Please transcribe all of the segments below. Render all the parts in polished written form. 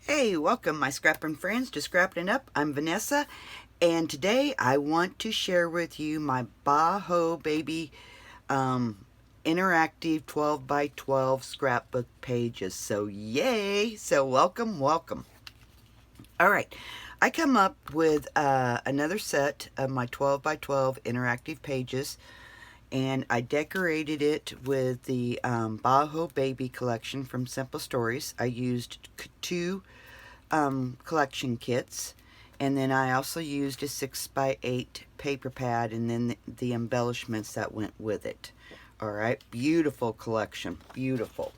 Hey, welcome my scrapping friends to Scrapping It Up. I'm Vanessa, and today I want to share with you my Boho Baby interactive 12 by 12 scrapbook pages. So yay! So welcome. All right, I come up with another set of my 12 by 12 interactive pages, and I decorated it with the Boho Baby collection from Simple Stories. I used two collection kits, and then I also used a 6x8 paper pad, and then the embellishments that went with it. All right, beautiful collection, beautiful.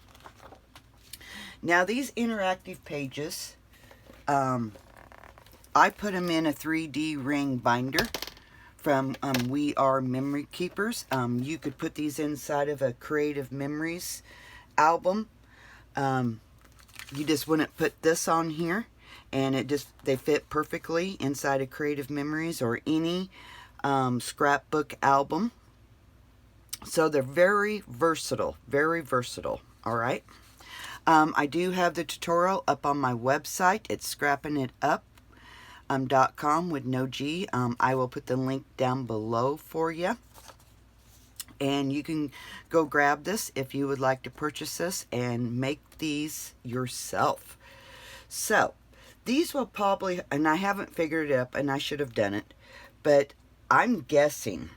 Now these interactive pages, I put them in a 3D ring binder from We Are Memory Keepers. You could put these inside of a Creative Memories album. You just wouldn't put this on here, and they fit perfectly inside of Creative Memories or any scrapbook album. So they're very versatile, all right. I do have the tutorial up on my website. It's scrappingitup.com with no G. I will put the link down below for you, and you can go grab this if you would like to purchase this and make these yourself. So these will probably, and I haven't figured it up, and I should have done it, but I'm guessing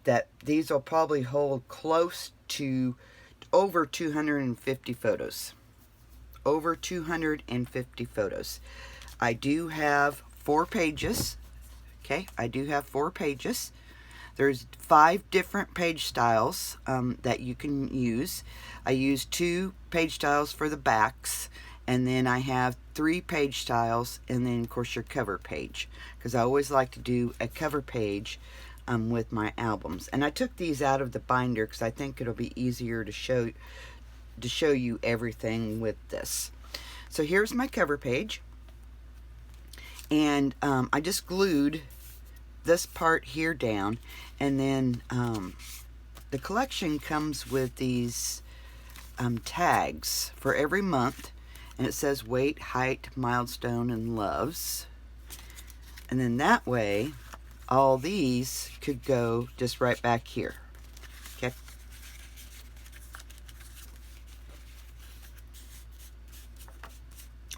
that these will probably hold close to over 250 photos. Over 250 photos. I do have 4 pages. Okay, I do have 4 pages. There's 5 different page styles that you can use. I use 2 page styles for the backs, and then I have 3 page styles, and then of course your cover page, because I always like to do a cover page with my albums. And I took these out of the binder because I think it'll be easier to show you everything with this. So here's my cover page, and I just glued this part here down, and then the collection comes with these tags for every month, and it says weight, height, milestone, and loves. And then that way all these could go just right back here. Okay,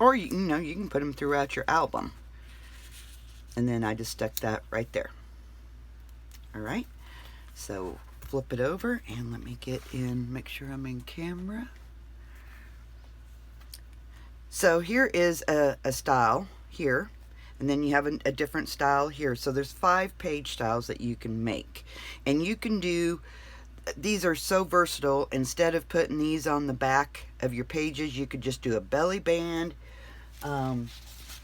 or you can put them throughout your album. And then I just stuck that right there. All right, so flip it over and let me get in, make sure I'm in camera. So here is a style here, and then you have a different style here. So there's 5 page styles that you can make, and you can do, these are so versatile. Instead of putting these on the back of your pages, you could just do a belly band.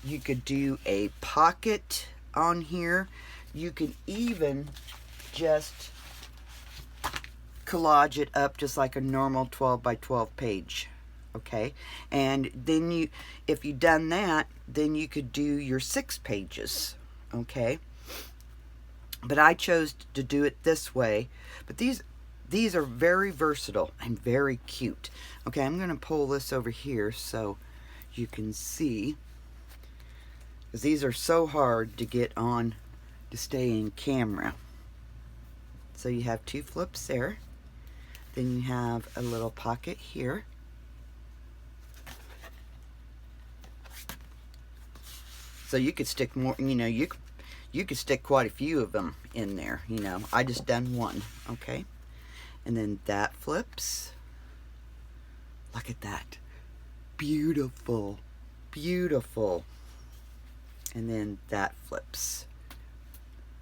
You could do a pocket on here. You could even just collage it up just like a normal 12 by 12 page. Okay, and then if you've done that, then you could do your 6 pages. Okay, but I chose to do it this way. But these are very versatile and very cute. Okay, I'm going to pull this over here so you can see, because these are so hard to get on to stay in camera. So you have 2 flips there, then you have a little pocket here, so you could stick more, you could stick quite a few of them in there. I just done one. Okay, and then that flips. Look at that, beautiful. And then that flips.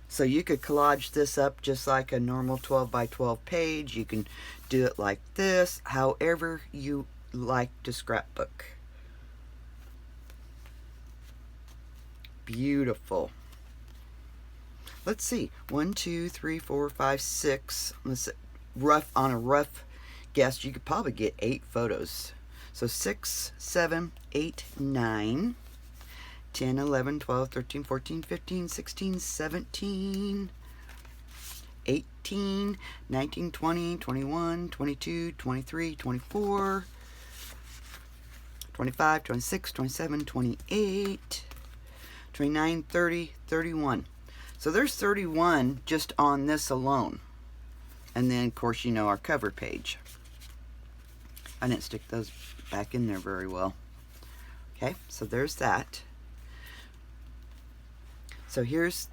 So you could collage this up just like a normal 12 by 12 page. You can do it like this, however you like to scrapbook. Beautiful. Let's see, 1, 2, 3, 4, 5, 6. Let's on a rough guess, you could probably get 8 photos. So 6, 7, 8, 9, 10, 11, 12, 13, 14, 15, 16, 17, 18, 19, 20, 21, 22, 23, 24, 25, 26, 27, 28, 29, 30, 31. So there's 31 just on this alone. And then, of course, you know our cover page. I didn't stick those back in there very well. Okay, so there's that. So here's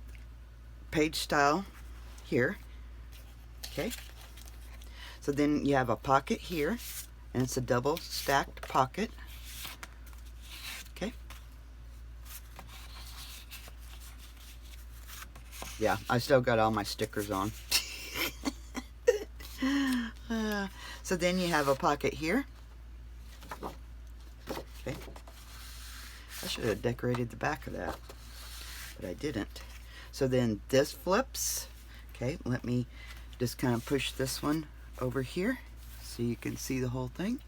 page style here. Okay. So then you have a pocket here, and it's a double stacked pocket. Okay. Yeah, I still got all my stickers on. So then you have a pocket here. Okay. I should have decorated the back of that, but I didn't. So then this flips. Okay, let me just kind of push this one over here so you can see the whole thing.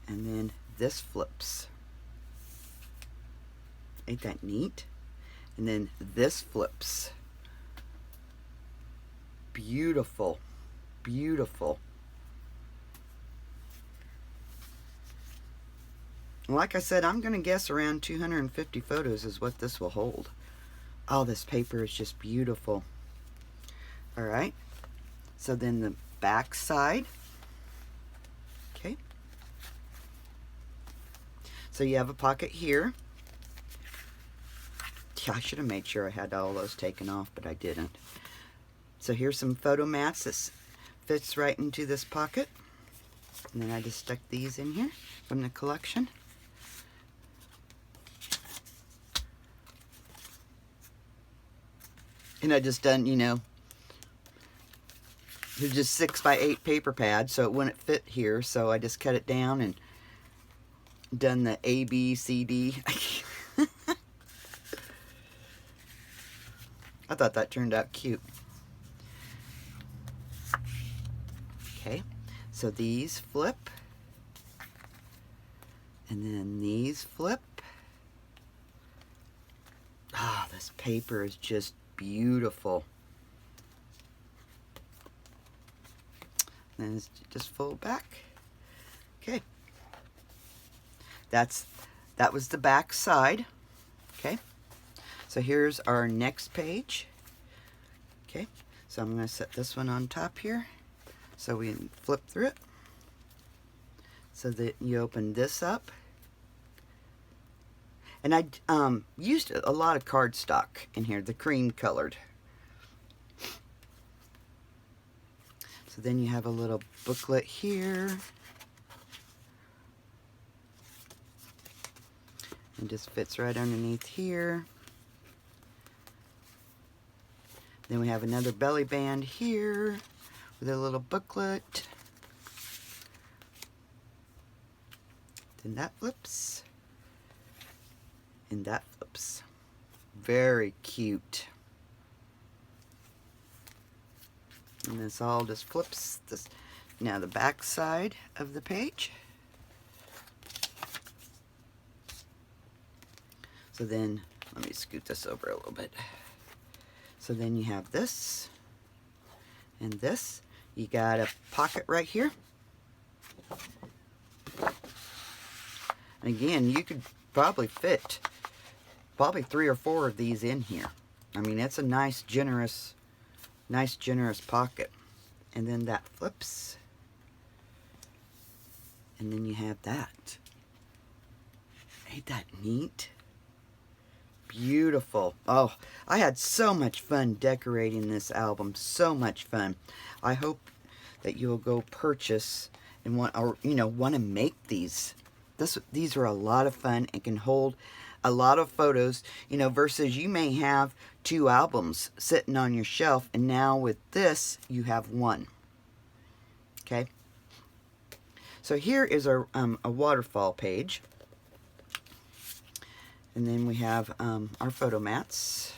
And then this flips. Ain't that neat? And then this flips. Beautiful, beautiful. Like I said, I'm going to guess around 250 photos is what this will hold. Oh, this paper is just beautiful. All right. So then the back side. Okay. So you have a pocket here. Yeah, I should have made sure I had all those taken off, but I didn't. So here's some photo mats that fits right into this pocket. And then I just stuck these in here from the collection. And I just done, you know, it's just 6 by 8 paper pad, so it wouldn't fit here. So I just cut it down and done the A, B, C, D. I thought that turned out cute. Okay, so these flip. And then these flip. Ah, this paper is just beautiful. And then just fold back. Okay. That was the back side. Okay. So here's our next page. Okay. So I'm going to set this one on top here so we can flip through it. So that you open this up. And I used a lot of cardstock in here, the cream colored. So then you have a little booklet here. It just fits right underneath here. Then we have another belly band here with a little booklet. Then that flips. And that flips. Very cute. And this all just flips. This now the back side of the page. So then, let me scoot this over a little bit. So then you have this and this. You got a pocket right here. And again, you could probably fit 3 or 4 of these in here. I mean, it's a nice generous pocket. And then that flips. And then you have that. Ain't that neat? Beautiful. Oh, I had so much fun decorating this album. So much fun. I hope that you'll go purchase and want to make these. These are a lot of fun and can hold a lot of photos, versus you may have 2 albums sitting on your shelf, and now with this you have 1. Okay, so here is a waterfall page, and then we have our photo mats.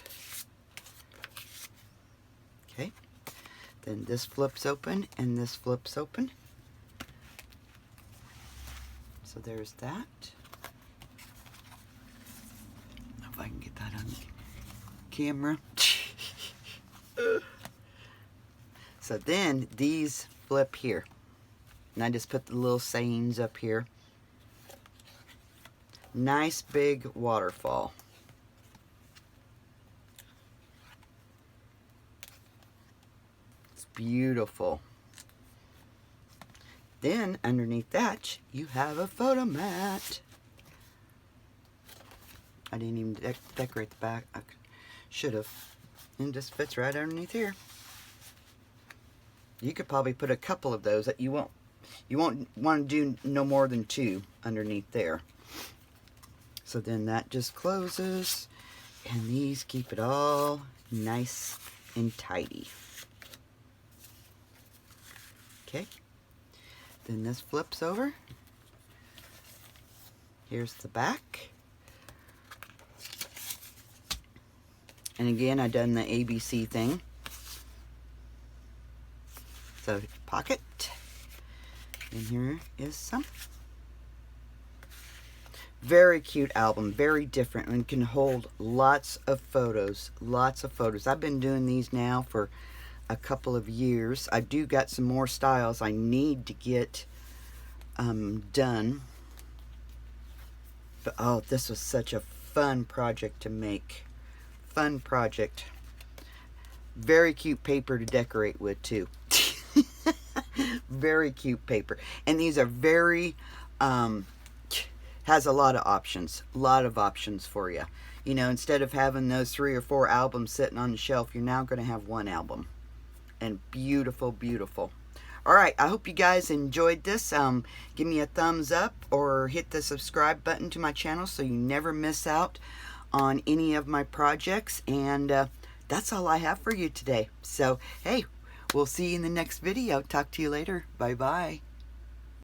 Okay, then this flips open and this flips open. So there's that. If I can get that on camera. So then these flip here. And I just put the little sayings up here. Nice big waterfall. It's beautiful. Then underneath that, you have a photo mat. I didn't even decorate the back. I should have. And it just fits right underneath here. You could probably put a couple of those. That you won't want to do no more than 2 underneath there. So then that just closes, and these keep it all nice and tidy. Okay. Then this flips over. Here's the back. And again, I done the ABC thing. So pocket. And here is some. Very cute album, very different, and can hold lots of photos. Lots of photos. I've been doing these now for a couple of years. I do got some more styles I need to get done. But oh, this was such a fun project to make. Fun project. Very cute paper to decorate with too. Very cute paper. And these are very has a lot of options. A lot of options for you. You know, instead of having those 3 or 4 albums sitting on the shelf, you're now going to have 1 album. And beautiful, beautiful. Alright, I hope you guys enjoyed this. Give me a thumbs up or hit the subscribe button to my channel so you never miss out on any of my projects. And that's all I have for you today. So, hey, we'll see you in the next video. Talk to you later. Bye-bye.